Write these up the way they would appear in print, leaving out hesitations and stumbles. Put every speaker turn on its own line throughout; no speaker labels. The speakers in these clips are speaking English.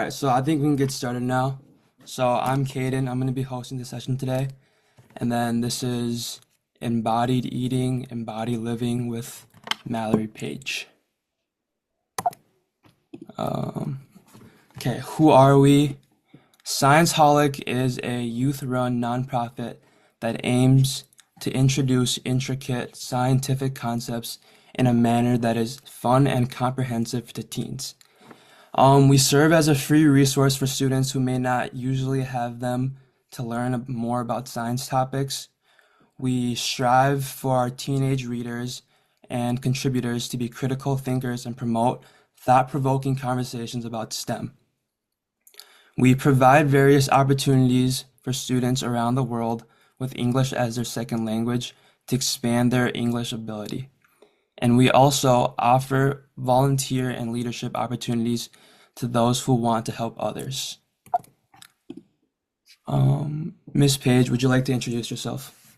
right, so I think we can get started now. So I'm Caden. I'm going to be hosting the session today. And then this is Embodied Eating, Embodied Living with Mallory Page. Um, okay, who are we? ScienceHolic is a youth-run nonprofit that aims to introduce intricate scientific concepts in a manner that is fun and comprehensive to teens. We serve as a free resource for students who may not usually have them to learn more about science topics. We strive for our teenage readers and contributors to be critical thinkers and promote thought-provoking conversations about STEM. We provide various opportunities for students around the world with English as their second language to expand their English ability. And we also offer volunteer and leadership opportunities to those who want to help others. Miss Page, would you like to introduce yourself?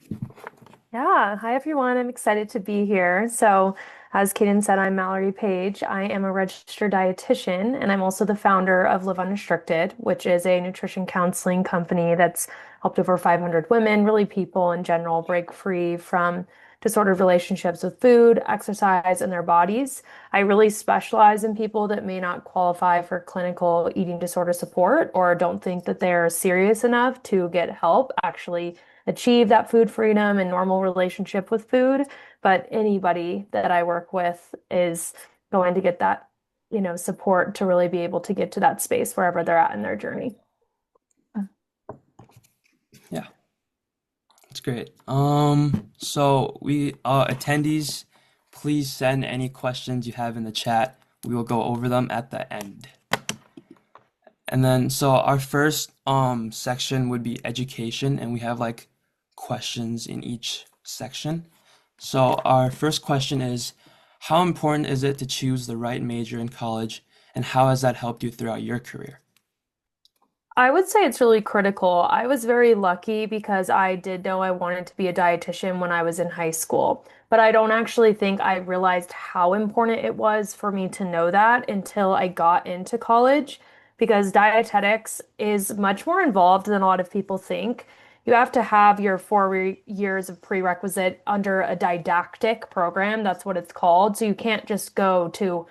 Yeah, hi everyone. I'm excited to be here. So, as Kaden said, I'm Mallory Page. I am a registered dietitian, and I'm also the founder of Live Unrestricted, which is a nutrition counseling company that's helped over 500 women, really people in general, break free from disordered relationships with food, exercise, and their bodies. I really specialize in people that may not qualify for clinical eating disorder support or don't think that they're serious enough to get help actually achieve that food freedom and normal relationship with food. But anybody that I work with is going to get that, support to really be able to get to that space wherever they're at in their journey.
Yeah, that's great. So we attendees, please send any questions you have in the chat. We will go over them at the end. And then so our first section would be education, and we have like questions in each section. So our first question is, how important is it to choose the right major in college, and how has that helped you throughout your career?
I would say it's really critical. I was very lucky because I did know I wanted to be a dietitian when I was in high school, but I don't actually think I realized how important it was for me to know that until I got into college, because dietetics is much more involved than a lot of people think. You have to have your 4 years of prerequisite under a didactic program. That's what it's called. So you can't just go to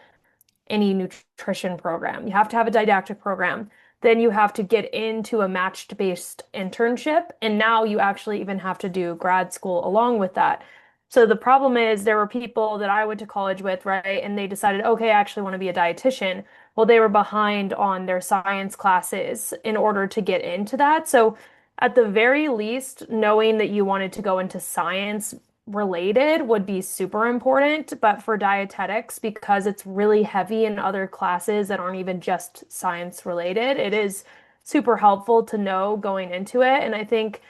any nutrition program. You have to have a didactic program. Then you have to get into a matched based internship. And now you actually even have to do grad school along with that. So the problem is there were people that I went to college with, right? And they decided, okay, I actually want to be a dietitian. Well, they were behind on their science classes in order to get into that. So at the very least, knowing that you wanted to go into science related would be super important, but for dietetics, because it's really heavy in other classes that aren't even just science related, it is super helpful to know going into it. And I think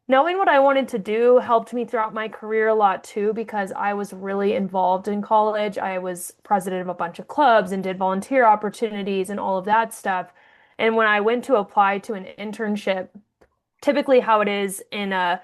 knowing what I wanted to do helped me throughout my career a lot too, because I was really involved in college. I was president of a bunch of clubs and did volunteer opportunities and all of that stuff. And when I went to apply to an internship, typically how it is in a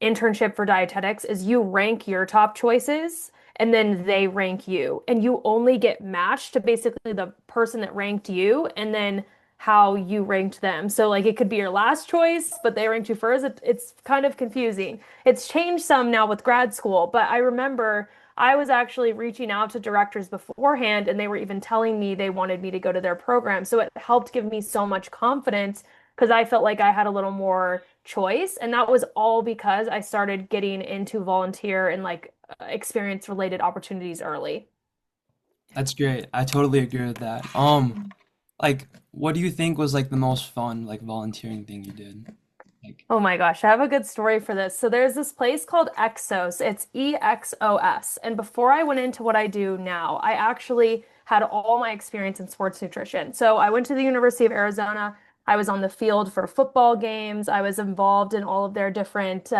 internship for dietetics is you rank your top choices and then they rank you. And you only get matched to basically the person that ranked you and then how you ranked them. So like it could be your last choice, but they ranked you first. It's kind of confusing. It's changed some now with grad school, but I remember I was actually reaching out to directors beforehand and they were even telling me they wanted me to go to their program. So it helped give me so much confidence because I felt like I had a little more choice. And that was all because I started getting into volunteer and like experience related opportunities early.
That's great. I totally agree with that. Like, what do you think was like the most fun, like volunteering thing you did? Like,
Oh my gosh, I have a good story for this. So there's this place called Exos. It's EXOS. And before I went into what I do now, I actually had all my experience in sports nutrition. So I went to the University of Arizona. I was on the field for football games. I was involved in all of their different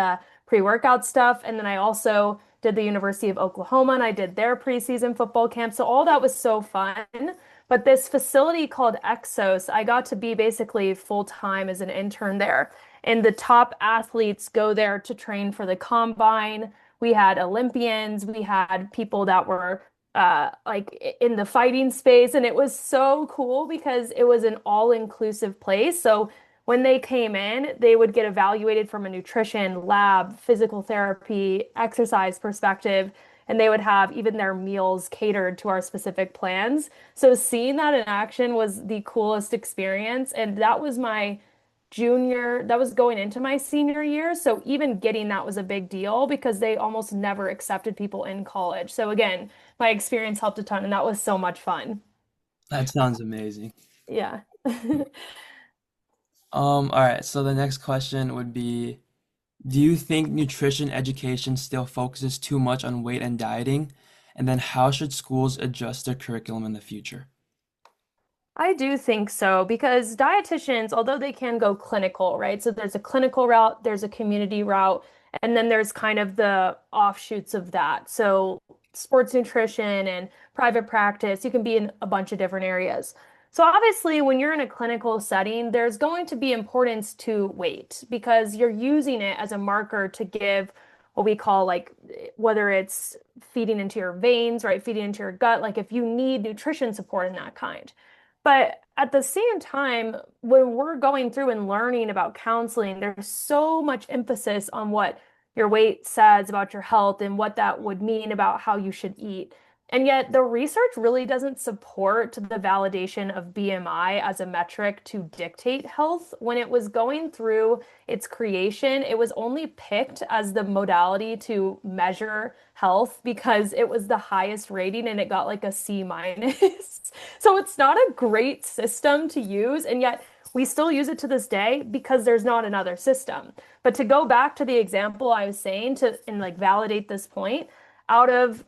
pre-workout stuff. And then I also did the University of Oklahoma and I did their preseason football camp. So all that was so fun. But this facility called Exos, I got to be basically full time as an intern there. And the top athletes go there to train for the combine. We had Olympians, we had people that were in the fighting space, and it was so cool because it was an all-inclusive place. So when they came in, they would get evaluated from a nutrition, lab, physical therapy, exercise perspective, and they would have even their meals catered to our specific plans. So seeing that in action was the coolest experience, and that was going into my senior year. So even getting that was a big deal because they almost never accepted people in college. So again, my experience helped a ton and that was so much fun.
That sounds amazing.
Yeah.
All right, so the next question would be, do you think nutrition education still focuses too much on weight and dieting? And then how should schools adjust their curriculum in the future?
I do think so because dietitians, although they can go clinical, right? So there's a clinical route, there's a community route, and then there's kind of the offshoots of that. So sports nutrition and private practice, you can be in a bunch of different areas. So obviously, when you're in a clinical setting, there's going to be importance to weight because you're using it as a marker to give what we call like whether it's feeding into your veins, right? Feeding into your gut, like if you need nutrition support in that kind. But at the same time, when we're going through and learning about counseling, there's so much emphasis on what your weight says about your health and what that would mean about how you should eat. And yet, the research really doesn't support the validation of BMI as a metric to dictate health. When it was going through its creation, it was only picked as the modality to measure health because it was the highest rating and it got like a C minus. So it's not a great system to use, and yet we still use it to this day because there's not another system. But to go back to the example I was saying to and like validate this point, out of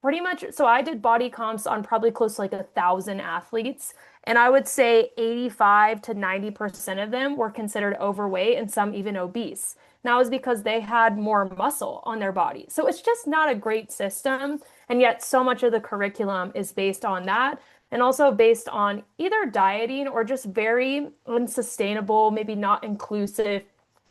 pretty much, so I did body comps on probably close to like 1,000 athletes, and I would say 85 to 90% of them were considered overweight and some even obese. Now is because they had more muscle on their body. So it's just not a great system, and yet so much of the curriculum is based on that, and also based on either dieting or just very unsustainable, maybe not inclusive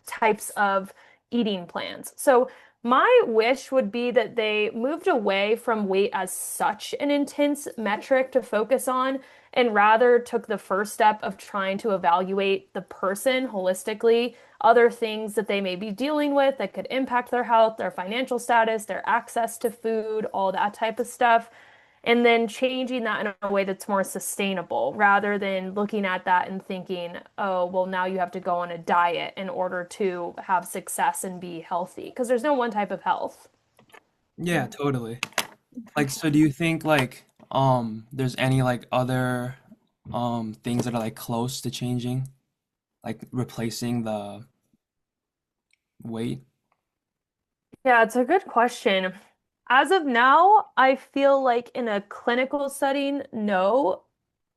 types of eating plans. So my wish would be that they moved away from weight as such an intense metric to focus on and rather took the first step of trying to evaluate the person holistically, other things that they may be dealing with that could impact their health, their financial status, their access to food, all that type of stuff. And then changing that in a way that's more sustainable rather than looking at that and thinking, oh, well, now you have to go on a diet in order to have success and be healthy. Because there's no one type of health.
Yeah, totally. Like, so do you think like there's any like other things that are like close to changing, like replacing the weight?
Yeah, it's a good question. As of now, I feel like in a clinical setting, no.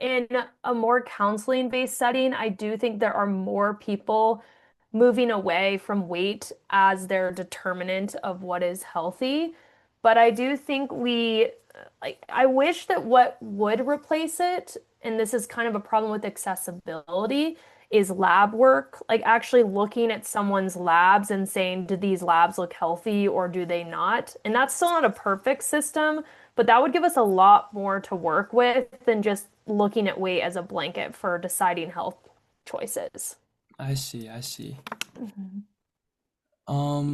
In a more counseling-based setting, I do think there are more people moving away from weight as their determinant of what is healthy. But I do think I wish that what would replace it, and this is kind of a problem with accessibility, is lab work, like actually looking at someone's labs and saying, do these labs look healthy or do they not? And that's still not a perfect system, but that would give us a lot more to work with than just looking at weight as a blanket for deciding health choices.
I see, I see.
Mhm.
All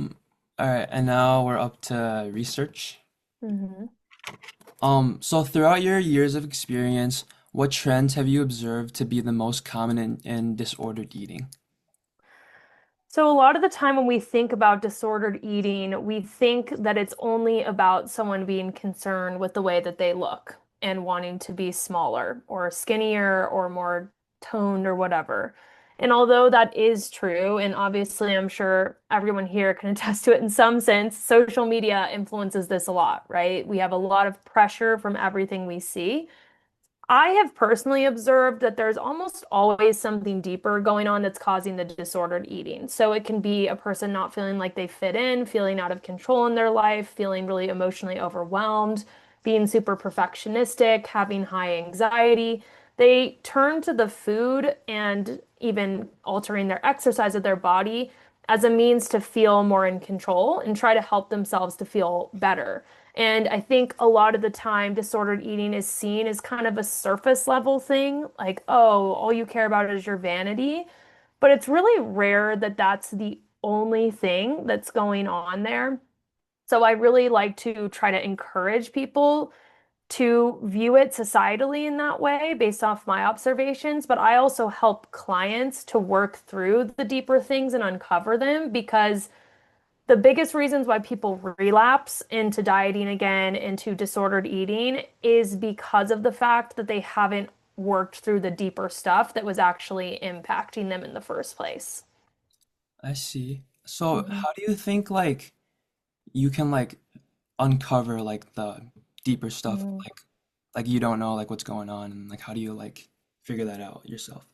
right, and now we're up to research.
Mhm.
So throughout your years of experience, what trends have you observed to be the most common in disordered eating?
So, a lot of the time when we think about disordered eating, we think that it's only about someone being concerned with the way that they look and wanting to be smaller or skinnier or more toned or whatever. And although that is true, and obviously I'm sure everyone here can attest to it in some sense, social media influences this a lot, right? We have a lot of pressure from everything we see. I have personally observed that there's almost always something deeper going on that's causing the disordered eating. So it can be a person not feeling like they fit in, feeling out of control in their life, feeling really emotionally overwhelmed, being super perfectionistic, having high anxiety. They turn to the food and even altering their exercise of their body as a means to feel more in control and try to help themselves to feel better. And I think a lot of the time, disordered eating is seen as kind of a surface level thing, like, oh, all you care about is your vanity. But it's really rare that that's the only thing that's going on there. So I really like to try to encourage people to view it societally in that way based off my observations, but I also help clients to work through the deeper things and uncover them because the biggest reasons why people relapse into dieting again, into disordered eating, is because of the fact that they haven't worked through the deeper stuff that was actually impacting them in the first place.
I see. So
Mhm.
how do you think like you can like uncover like the deeper stuff
Mhm.
like you don't know like what's going on and like how do you like figure that out yourself?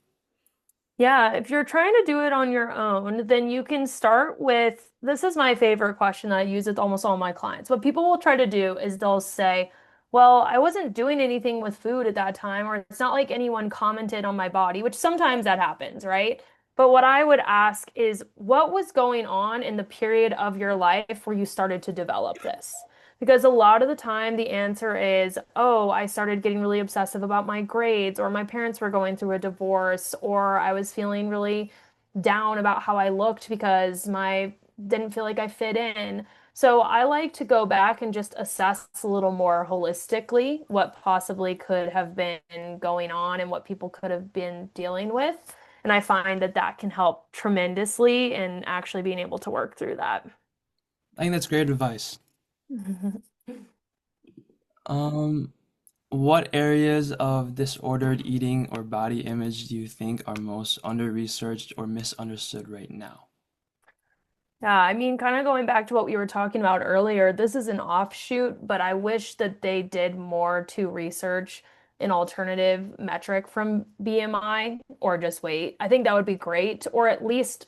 Yeah, if you're trying to do it on your own, then you can start with this is my favorite question that I use with almost all my clients. What people will try to do is they'll say, well, I wasn't doing anything with food at that time, or it's not like anyone commented on my body, which sometimes that happens, right? But what I would ask is, what was going on in the period of your life where you started to develop this? Because a lot of the time, the answer is, oh, I started getting really obsessive about my grades, or my parents were going through a divorce, or I was feeling really down about how I looked because my didn't feel like I fit in. So I like to go back and just assess a little more holistically what possibly could have been going on and what people could have been dealing with. And I find that that can help tremendously in actually being able to work through that.
I think that's great advice. Um, what areas of disordered eating or body image do you think are most under-researched or misunderstood right now?
Yeah, I mean, kind of going back to what we were talking about earlier, this is an offshoot, but I wish that they did more to research an alternative metric from BMI or just weight. I think that would be great, or at least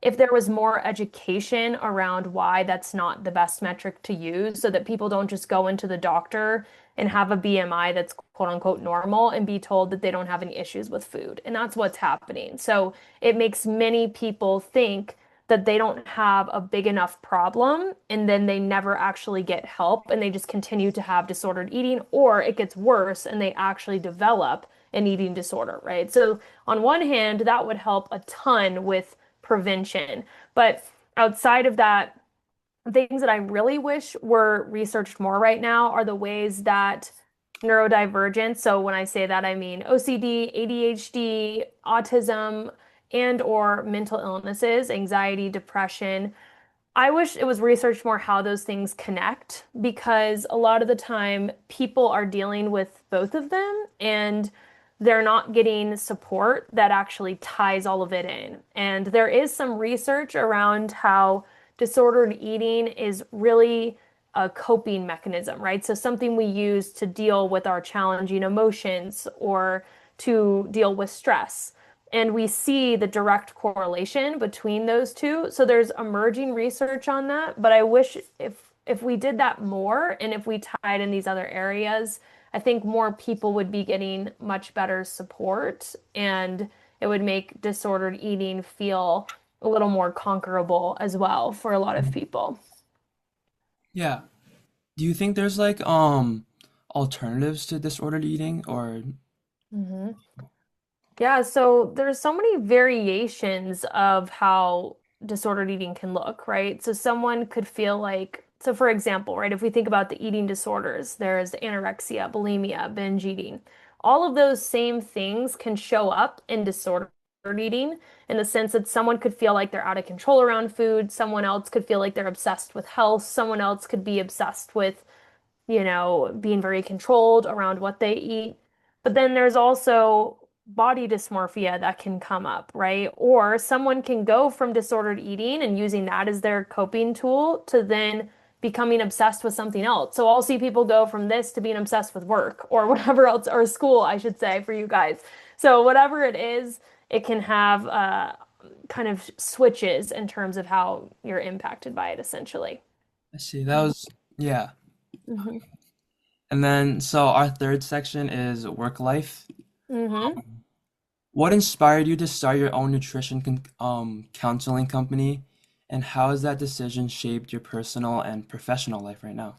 if there was more education around why that's not the best metric to use, so that people don't just go into the doctor and have a BMI that's quote unquote normal and be told that they don't have any issues with food. And that's what's happening. So it makes many people think that they don't have a big enough problem and then they never actually get help and they just continue to have disordered eating, or it gets worse and they actually develop an eating disorder, right? So on one hand, that would help a ton with prevention. But outside of that, things that I really wish were researched more right now are the ways that neurodivergence, so when I say that, I mean OCD, ADHD, autism, and or mental illnesses, anxiety, depression, I wish it was researched more how those things connect because a lot of the time people are dealing with both of them and they're not getting support that actually ties all of it in. And there is some research around how disordered eating is really a coping mechanism, right? So something we use to deal with our challenging emotions or to deal with stress. And we see the direct correlation between those two. So there's emerging research on that, but I wish if we did that more and if we tied in these other areas, I think more people would be getting much better support and it would make disordered eating feel a little more conquerable as well for a lot of people.
Yeah. Do you think there's like alternatives to disordered eating or
Mhm. Yeah, so there's so many variations of how disordered eating can look, right? So someone could feel like, so for example, right, if we think about the eating disorders, there's anorexia, bulimia, binge eating. All of those same things can show up in disordered eating in the sense that someone could feel like they're out of control around food, someone else could feel like they're obsessed with health, someone else could be obsessed with being very controlled around what they eat. But then there's also body dysmorphia that can come up, right? Or someone can go from disordered eating and using that as their coping tool to then becoming obsessed with something else. So I'll see people go from this to being obsessed with work or whatever else, or school, I should say, for you guys. So whatever it is, it can have kind of switches in terms of how you're impacted by it, essentially.
I see. That was yeah.
Hmm.
And then so our third section is work life.
Hmm.
What inspired you to start your own nutrition counseling company? And how has that decision shaped your personal and professional life right now?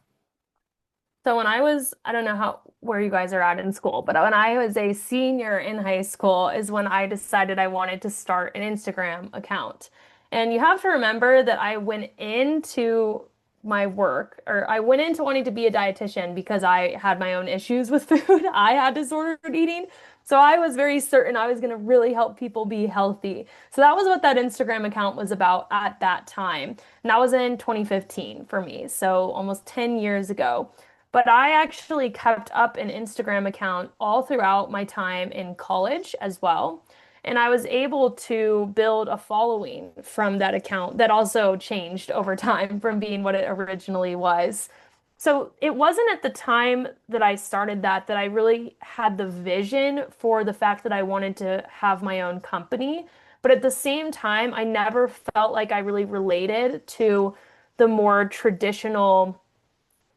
So when I was, I don't know how where you guys are at in school, but when I was a senior in high school is when I decided I wanted to start an Instagram account. And you have to remember that I went into my work, or I went into wanting to be a dietitian because I had my own issues with food. I had disordered eating. So I was very certain I was going to really help people be healthy. So that was what that Instagram account was about at that time. And that was in 2015 for me. So almost 10 years ago. But I actually kept up an Instagram account all throughout my time in college as well. And I was able to build a following from that account that also changed over time from being what it originally was. So it wasn't at the time that I started that I really had the vision for the fact that I wanted to have my own company. But at the same time, I never felt like I really related to the more traditional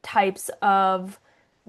types of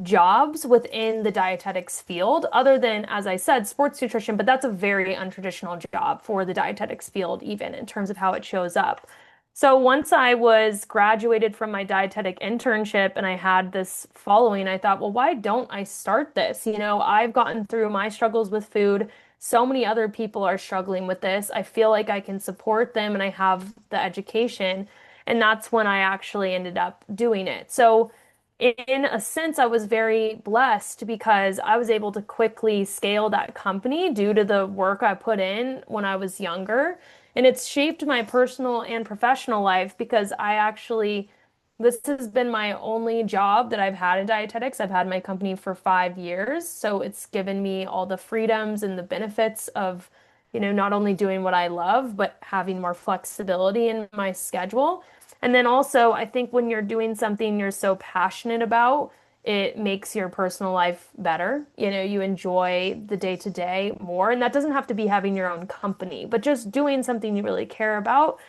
jobs within the dietetics field, other than, as I said, sports nutrition, but that's a very untraditional job for the dietetics field, even in terms of how it shows up. So once I was graduated from my dietetic internship and I had this following, I thought, well, why don't I start this? You know, I've gotten through my struggles with food. So many other people are struggling with this. I feel like I can support them and I have the education. And that's when I actually ended up doing it. So in a sense, I was very blessed because I was able to quickly scale that company due to the work I put in when I was younger. And it's shaped my personal and professional life because this has been my only job that I've had in dietetics. I've had my company for 5 years. So it's given me all the freedoms and the benefits of, not only doing what I love, but having more flexibility in my schedule. And then also, I think when you're doing something you're so passionate about, it makes your personal life better. You enjoy the day to day more. And that doesn't have to be having your own company, but just doing something you really care about.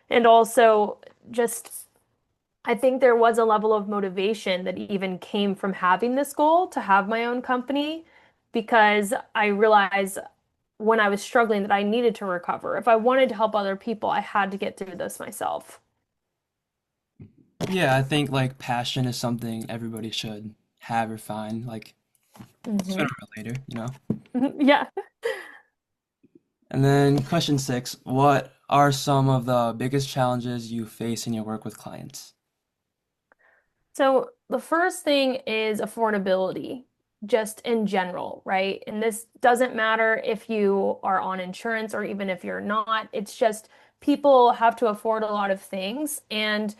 And also, just, I think there was a level of motivation that even came from having this goal to have my own company because I realized when I was struggling that I needed to recover. If I wanted to help other people, I had to get through this myself.
Yeah, I think like passion is something everybody should have or find, like sooner
Hmm.
or later, you know?
Yeah.
And then question six, what are some of the biggest challenges you face in your work with clients?
So the first thing is affordability, just in general, right? And this doesn't matter if you are on insurance or even if you're not. It's just people have to afford a lot of things. And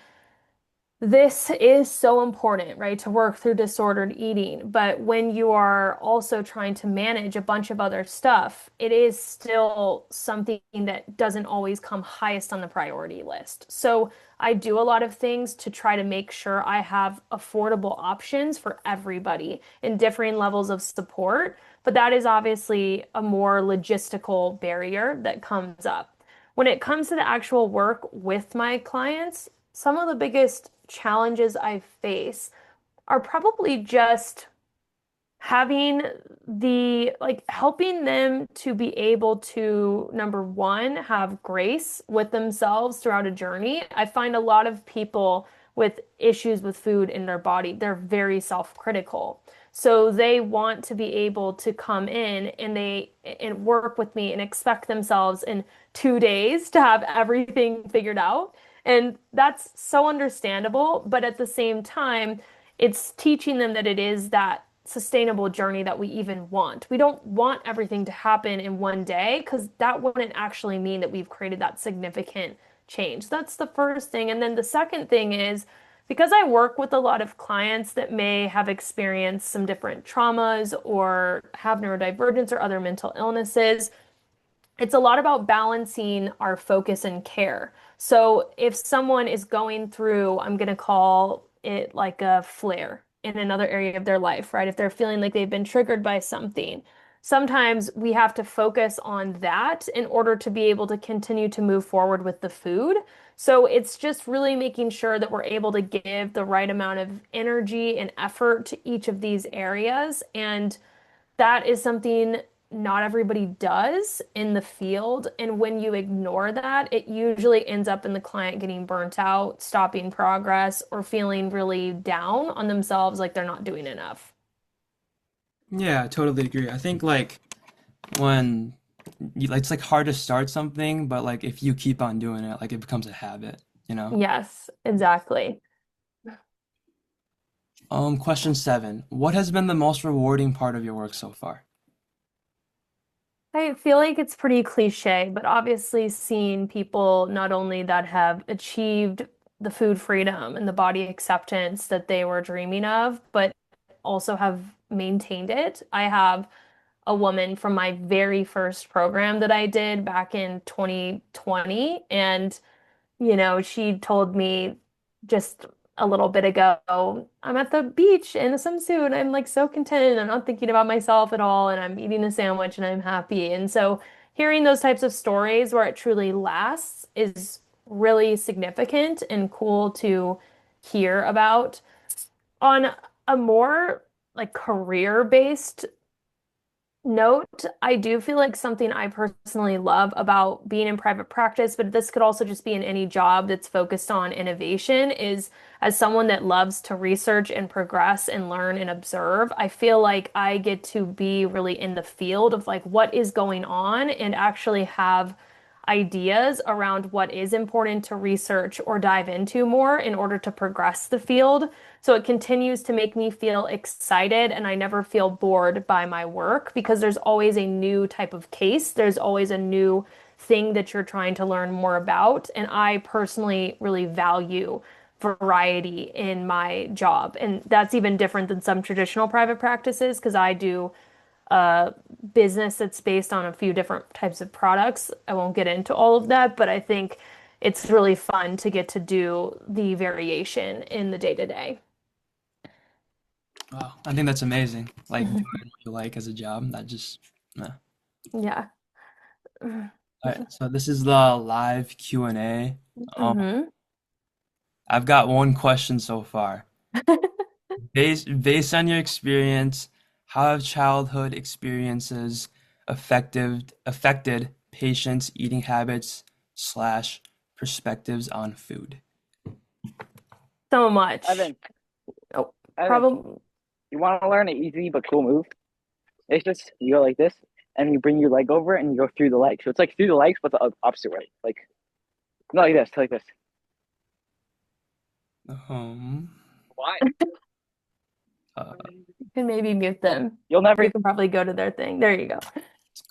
this is so important, right, to work through disordered eating. But when you are also trying to manage a bunch of other stuff, it is still something that doesn't always come highest on the priority list. So I do a lot of things to try to make sure I have affordable options for everybody in differing levels of support. But that is obviously a more logistical barrier that comes up. When it comes to the actual work with my clients, some of the biggest challenges I face are probably just having helping them to be able to, number one, have grace with themselves throughout a journey. I find a lot of people with issues with food in their body, they're very self-critical. So they want to be able to come in and work with me and expect themselves in 2 days to have everything figured out. And that's so understandable, but at the same time, it's teaching them that it is that sustainable journey that we even want. We don't want everything to happen in one day because that wouldn't actually mean that we've created that significant change. That's the first thing. And then the second thing is because I work with a lot of clients that may have experienced some different traumas or have neurodivergence or other mental illnesses, it's a lot about balancing our focus and care. So if someone is going through, I'm going to call it like a flare in another area of their life, right? If they're feeling like they've been triggered by something, sometimes we have to focus on that in order to be able to continue to move forward with the food. So it's just really making sure that we're able to give the right amount of energy and effort to each of these areas. And that is something not everybody does in the field. And when you ignore that, it usually ends up in the client getting burnt out, stopping progress, or feeling really down on themselves, like they're not doing enough.
Yeah, I totally agree. I think like when like it's like hard to start something, but like if you keep on doing it, like it becomes a habit, you know?
Yes, exactly.
Question 7. What has been the most rewarding part of your work so far?
I feel like it's pretty cliche, but obviously seeing people not only that have achieved the food freedom and the body acceptance that they were dreaming of, but also have maintained it. I have a woman from my very first program that I did back in 2020, and she told me just a little bit ago, I'm at the beach in a swimsuit. I'm like so content and I'm not thinking about myself at all. And I'm eating a sandwich and I'm happy. And so hearing those types of stories where it truly lasts is really significant and cool to hear about. On a more like career-based note, I do feel like something I personally love about being in private practice, but this could also just be in any job that's focused on innovation, is as someone that loves to research and progress and learn and observe, I feel like I get to be really in the field of like what is going on and actually have ideas around what is important to research or dive into more in order to progress the field. So it continues to make me feel excited and I never feel bored by my work because there's always a new type of case. There's always a new thing that you're trying to learn more about. And I personally really value variety in my job. And that's even different than some traditional private practices because I do a business that's based on a few different types of products. I won't get into all of that, but I think it's really fun to get to do the variation in the day to day.
Wow, I think that's amazing. Like doing what you like as a job. That just, yeah.
Yeah.
All right, so this is the live Q&A. Um,
Hmm.
I've got one question so far. Based on your experience, how have childhood experiences affected patients' eating habits slash perspectives on food?
So much.
Evan,
Oh,
Evan,
probably.
you want to learn an easy but cool move? It's just you go like this, and you bring your leg over, and you go through the leg. So it's like through the legs, but the opposite way. Like not like this, like this.
Um,
Why?
uh,
You can maybe mute them.
You'll never.
You can probably go to their thing. There you go.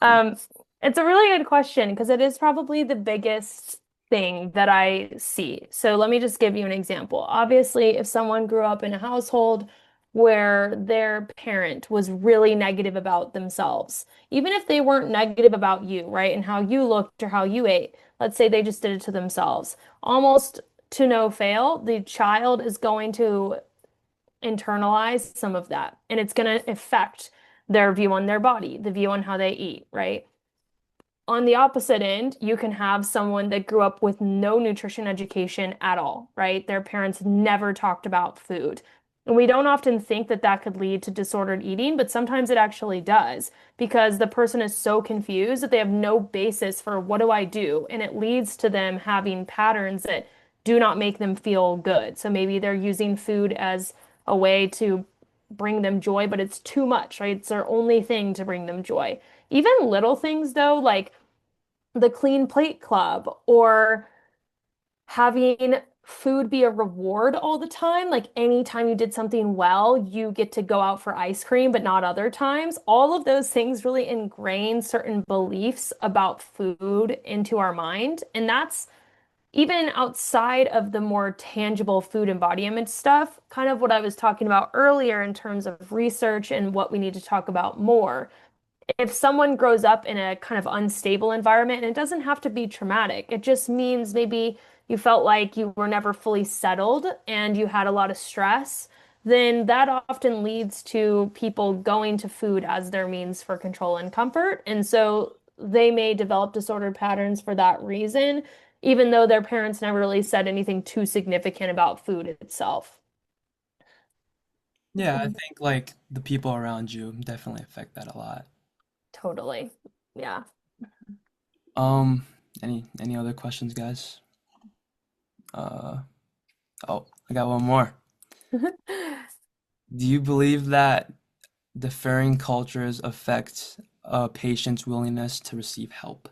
Um, it's a really good question because it is probably the biggest thing that I see. So let me just give you an example. Obviously, if someone grew up in a household where their parent was really negative about themselves, even if they weren't negative about you, right, and how you looked or how you ate, let's say they just did it to themselves, almost to no fail, the child is going to internalize some of that, and it's going to affect their view on their body, the view on how they eat, right? On the opposite end, you can have someone that grew up with no nutrition education at all, right? Their parents never talked about food. And we don't often think that that could lead to disordered eating, but sometimes it actually does because the person is so confused that they have no basis for what do I do? And it leads to them having patterns that do not make them feel good. So maybe they're using food as a way to bring them joy, but it's too much, right? It's their only thing to bring them joy. Even little things though, like the clean plate club or having food be a reward all the time. Like anytime you did something well, you get to go out for ice cream, but not other times. All of those things really ingrain certain beliefs about food into our mind. And that's even outside of the more tangible food embodiment stuff, kind of what I was talking about earlier in terms of research and what we need to talk about more. If someone grows up in a kind of unstable environment, and it doesn't have to be traumatic, it just means maybe you felt like you were never fully settled and you had a lot of stress, then that often leads to people going to food as their means for control and comfort. And so they may develop disordered patterns for that reason, even though their parents never really said anything too significant about food itself.
yeah, I think like the people around you definitely affect that a lot.
Totally. Yeah.
Um, any other questions, guys? Uh, oh, I got one more. Do you believe that differing cultures affect a patient's willingness to receive help?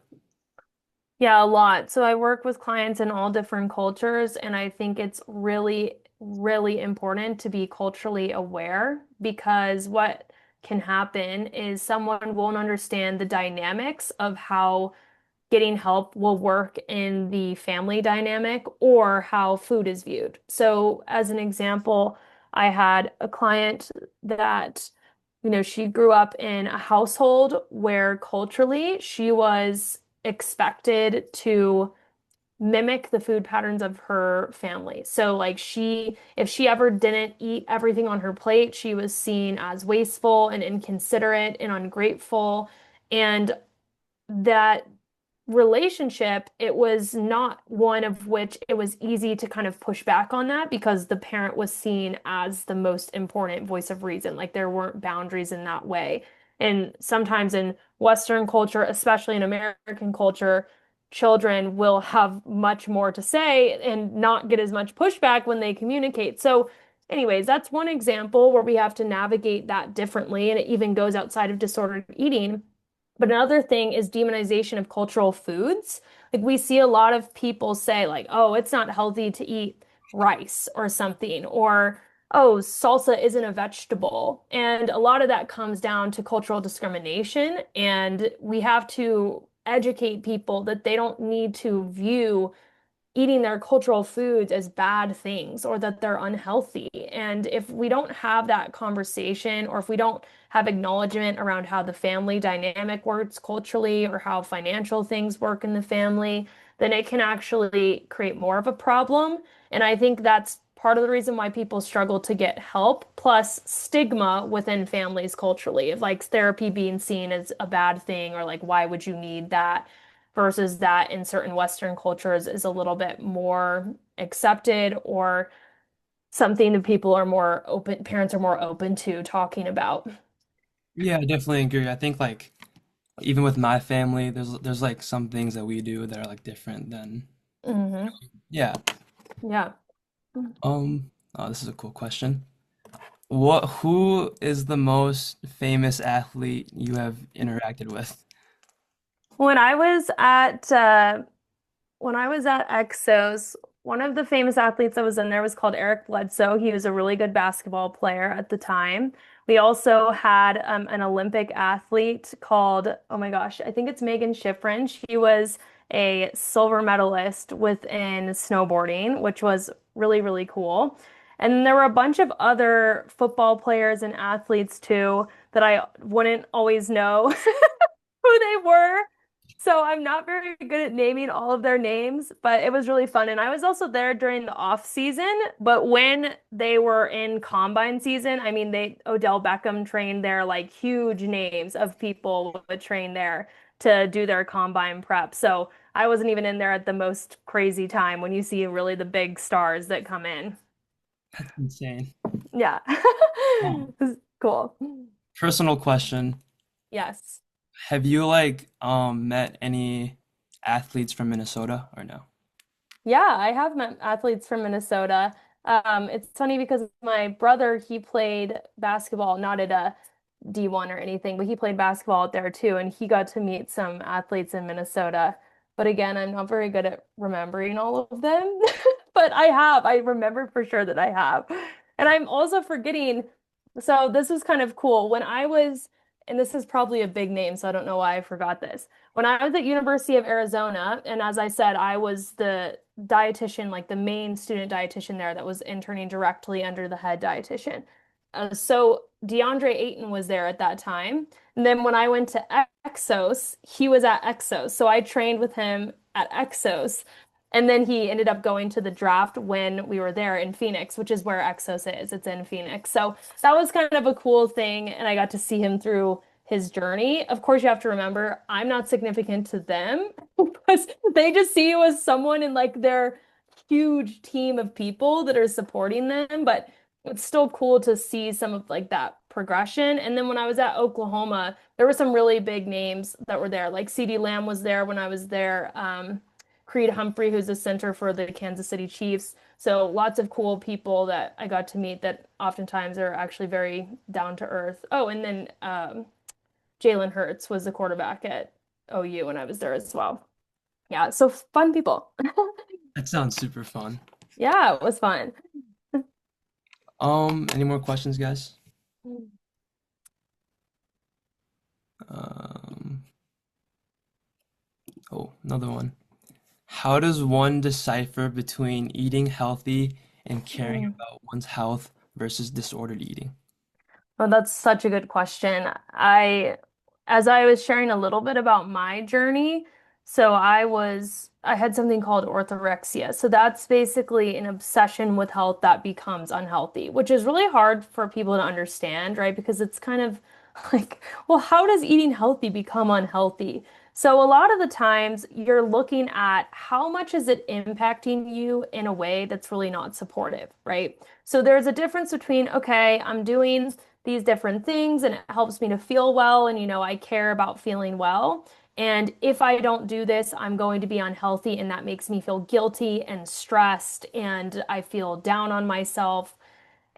Yeah, a lot. So I work with clients in all different cultures, and I think it's really, really important to be culturally aware because what can happen is someone won't understand the dynamics of how getting help will work in the family dynamic or how food is viewed. So, as an example, I had a client that, she grew up in a household where culturally she was expected to mimic the food patterns of her family. So like if she ever didn't eat everything on her plate, she was seen as wasteful and inconsiderate and ungrateful. And that relationship, it was not one of which it was easy to kind of push back on that because the parent was seen as the most important voice of reason. Like there weren't boundaries in that way. And sometimes in Western culture, especially in American culture, children will have much more to say and not get as much pushback when they communicate. So, anyways, that's one example where we have to navigate that differently, and it even goes outside of disordered eating. But another thing is demonization of cultural foods. Like we see a lot of people say like, "Oh, it's not healthy to eat rice or something," or "Oh, salsa isn't a vegetable." And a lot of that comes down to cultural discrimination, and we have to educate people that they don't need to view eating their cultural foods as bad things or that they're unhealthy. And if we don't have that conversation or if we don't have acknowledgement around how the family dynamic works culturally or how financial things work in the family, then it can actually create more of a problem. And I think that's part of the reason why people struggle to get help, plus stigma within families culturally, of like therapy being seen as a bad thing or like, why would you need that? Versus that in certain Western cultures is a little bit more accepted or something that people are more open, parents are more open to talking about.
Yeah, I definitely agree. I think like even with my family, there's like some things that we do that are like different than
Hmm.
yeah.
Yeah.
Oh, this is a cool question. Who is the most famous athlete you have interacted with?
When I was at Exos, one of the famous athletes that was in there was called Eric Bledsoe. He was a really good basketball player at the time. We also had an Olympic athlete called, oh my gosh, I think it's Megan Schifrin. She was a silver medalist within snowboarding, which was really, really cool. And then there were a bunch of other football players and athletes too that I wouldn't always know who they were. So I'm not very good at naming all of their names, but it was really fun. And I was also there during the off season, but when they were in combine season, I mean, Odell Beckham trained there, like huge names of people would train there to do their combine prep. So I wasn't even in there at the most crazy time when you see really the big stars that come in.
That's insane.
Yeah.
Um,
It was cool.
Personal question.
Yes.
Have you like met any athletes from Minnesota or no?
Yeah, I have met athletes from Minnesota. It's funny because my brother, he played basketball, not at a D1 or anything, but he played basketball out there too, and he got to meet some athletes in Minnesota. But again, I'm not very good at remembering all of them. But I have. I remember for sure that I have. And I'm also forgetting. So this is kind of cool. And this is probably a big name, so I don't know why I forgot this. When I was at University of Arizona, and as I said, I was the dietitian, like the main student dietitian there that was interning directly under the head dietitian. So DeAndre Ayton was there at that time. And then when I went to Exos, he was at Exos. So I trained with him at Exos. And then he ended up going to the draft when we were there in Phoenix, which is where Exos is. It's in Phoenix. So that was kind of a cool thing. And I got to see him through his journey. Of course, you have to remember, I'm not significant to them because they just see you as someone in like their huge team of people that are supporting them. But it's still cool to see some of like that progression. And then when I was at Oklahoma, there were some really big names that were there. Like CeeDee Lamb was there when I was there. Creed Humphrey, who's the center for the Kansas City Chiefs. So lots of cool people that I got to meet that oftentimes are actually very down to earth. Oh, and then Jalen Hurts was the quarterback at OU when I was there as well. Yeah, so fun people.
That sounds super fun.
Yeah, it was fun.
Any more questions, guys? Um, oh, another one. How does one decipher between eating healthy and caring
Mm.
about one's health versus disordered eating?
Well, that's such a good question. As I was sharing a little bit about my journey, I had something called orthorexia. So that's basically an obsession with health that becomes unhealthy, which is really hard for people to understand, right? Because it's kind of like, well, how does eating healthy become unhealthy? So a lot of the times you're looking at how much is it impacting you in a way that's really not supportive, right? So there's a difference between, okay, I'm doing these different things and it helps me to feel well and I care about feeling well. And if I don't do this, I'm going to be unhealthy and that makes me feel guilty and stressed and I feel down on myself.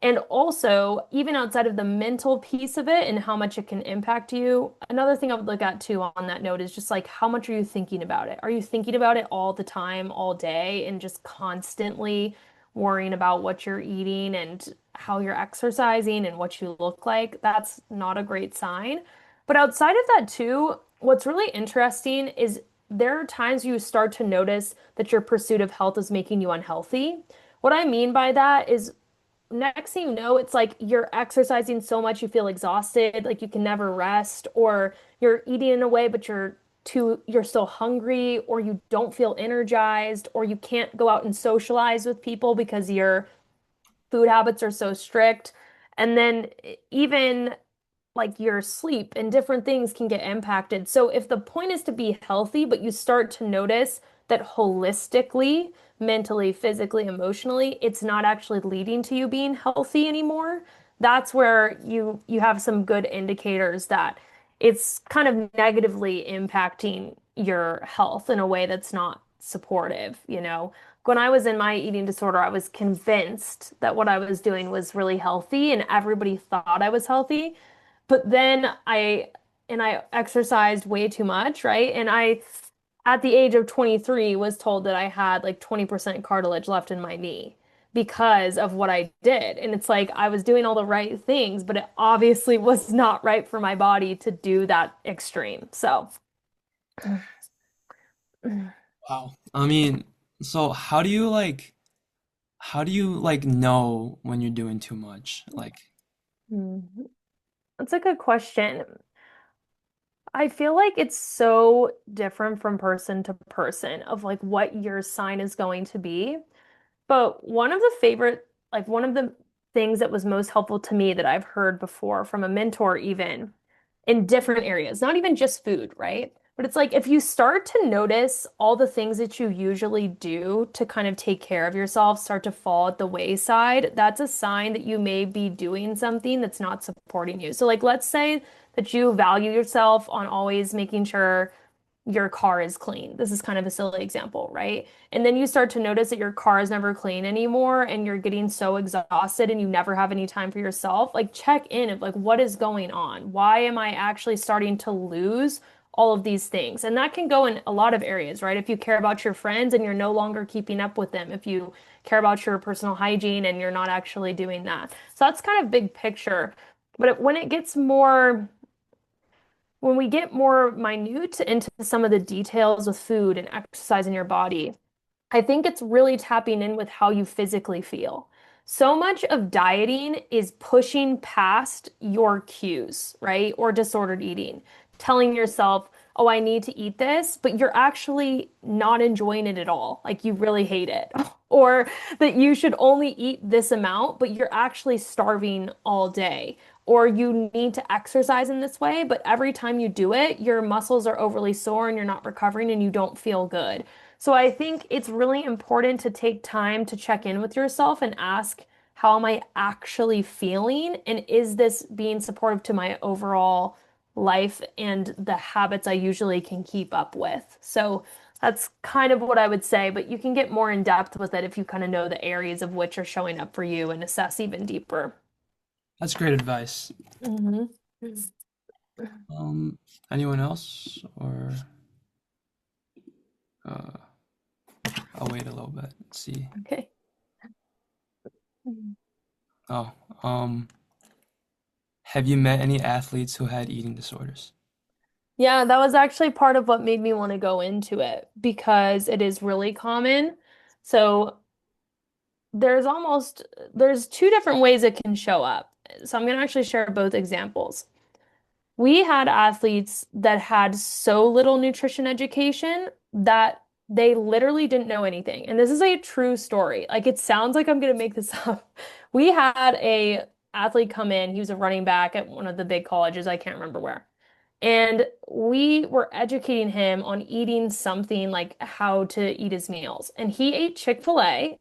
And also, even outside of the mental piece of it and how much it can impact you, another thing I would look at too on that note is just like how much are you thinking about it? Are you thinking about it all the time, all day, and just constantly worrying about what you're eating and how you're exercising and what you look like? That's not a great sign. But outside of that too, what's really interesting is there are times you start to notice that your pursuit of health is making you unhealthy. What I mean by that is next thing you know, it's like you're exercising so much you feel exhausted, like you can never rest, or you're eating in a way, but you're still hungry, or you don't feel energized, or you can't go out and socialize with people because your food habits are so strict. And then even like your sleep and different things can get impacted. So if the point is to be healthy, but you start to notice that holistically, mentally, physically, emotionally, it's not actually leading to you being healthy anymore, that's where you have some good indicators that it's kind of negatively impacting your health in a way that's not supportive. When I was in my eating disorder, I was convinced that what I was doing was really healthy and everybody thought I was healthy. But then I exercised way too much, right? And I at the age of 23 was told that I had like 20% cartilage left in my knee because of what I did. And it's like I was doing all the right things, but it obviously was not right for my body to do that extreme. So,
Wow. I mean, so how do you know when you're doing too much? Like,
that's a good question. I feel like it's so different from person to person of like what your sign is going to be. But one of the things that was most helpful to me that I've heard before from a mentor, even in different areas, not even just food, right? But it's like if you start to notice all the things that you usually do to kind of take care of yourself start to fall at the wayside, that's a sign that you may be doing something that's not supporting you. So, like, let's say that you value yourself on always making sure your car is clean. This is kind of a silly example, right? And then you start to notice that your car is never clean anymore and you're getting so exhausted and you never have any time for yourself. Like check in of like what is going on? Why am I actually starting to lose all of these things? And that can go in a lot of areas, right? If you care about your friends and you're no longer keeping up with them, if you care about your personal hygiene and you're not actually doing that. So that's kind of big picture. But when it gets more when we get more minute into some of the details with food and exercise in your body, I think it's really tapping in with how you physically feel. So much of dieting is pushing past your cues, right? Or disordered eating, telling yourself, oh, I need to eat this, but you're actually not enjoying it at all. Like you really hate it. Or that you should only eat this amount, but you're actually starving all day. Or you need to exercise in this way, but every time you do it, your muscles are overly sore and you're not recovering and you don't feel good. So I think it's really important to take time to check in with yourself and ask, how am I actually feeling? And is this being supportive to my overall life and the habits I usually can keep up with? So that's kind of what I would say, but you can get more in depth with it if you kind of know the areas of which are showing up for you and assess even deeper.
That's great advice.
Hmm.
Um, Anyone else? Or uh, I'll wait a little bit. Let's see.
Okay.
Oh, have you met any athletes who had eating disorders?
Yeah, that was actually part of what made me want to go into it because it is really common. So there's almost there's two different ways it can show up. So I'm going to actually share both examples. We had athletes that had so little nutrition education that they literally didn't know anything. And this is a true story. Like it sounds like I'm going to make this up. We had a athlete come in. He was a running back at one of the big colleges. I can't remember where. And we were educating him on eating something like how to eat his meals. And he ate Chick-fil-A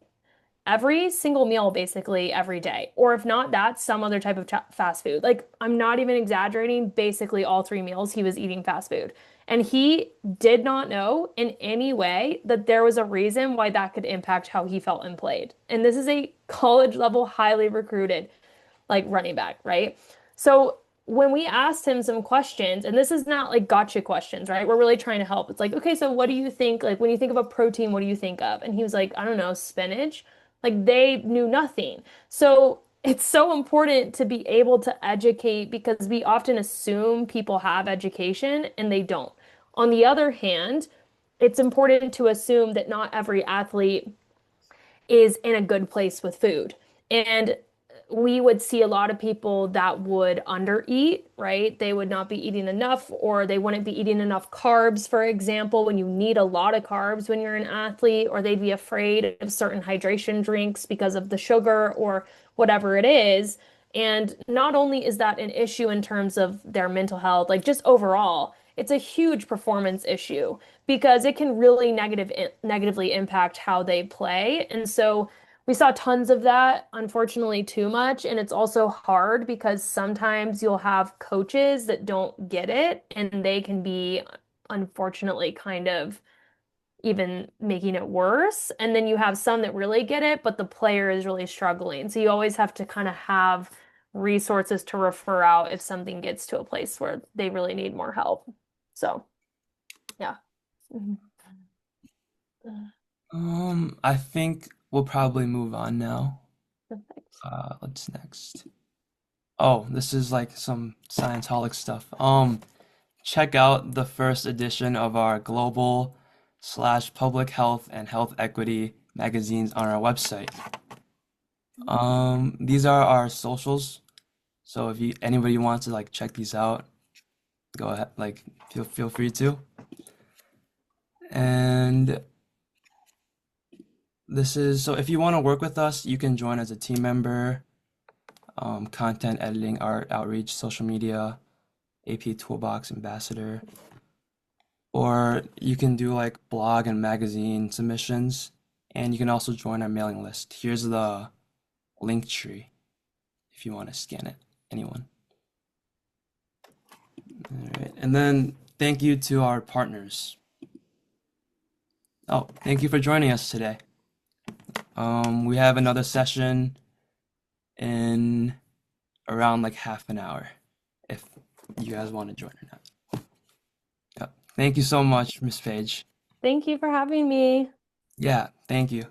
every single meal basically every day. Or if not that, some other type of fast food. Like I'm not even exaggerating, basically all 3 meals he was eating fast food. And he did not know in any way that there was a reason why that could impact how he felt and played. And this is a college level, highly recruited like running back, right? So when we asked him some questions, and this is not like gotcha questions, right? We're really trying to help. It's like, okay, so what do you think? Like when you think of a protein, what do you think of? And he was like, I don't know, spinach. Like they knew nothing. So it's so important to be able to educate because we often assume people have education and they don't. On the other hand, it's important to assume that not every athlete is in a good place with food. And we would see a lot of people that would undereat, right? They would not be eating enough, or they wouldn't be eating enough carbs, for example, when you need a lot of carbs when you're an athlete, or they'd be afraid of certain hydration drinks because of the sugar or whatever it is. And not only is that an issue in terms of their mental health, like just overall, it's a huge performance issue because it can really negatively impact how they play. And so we saw tons of that, unfortunately, too much. And it's also hard because sometimes you'll have coaches that don't get it and they can be, unfortunately, kind of even making it worse. And then you have some that really get it, but the player is really struggling. So you always have to kind of have resources to refer out if something gets to a place where they really need more help. So, yeah. Mhm.
I think we'll probably move on now.
Perfect.
What's next? Oh, this is like some Scientology stuff. Check out the first edition of our global / public health and health equity magazines on our website. These are our socials. So if you anybody wants to like check these out, go ahead, like feel free to. And this is so if you want to work with us, you can join as a team member, content editing, art, outreach, social media, AP Toolbox ambassador, or you can do like blog and magazine submissions, and you can also join our mailing list. Here's the link tree if you want to scan it. Anyone? All right. And then thank you to our partners. Oh, thank you for joining us today. We have another session in around like half an hour if you guys want to join or not. Yep. Thank you so much, Miss Page.
Thank you for having me.
Yeah, thank you.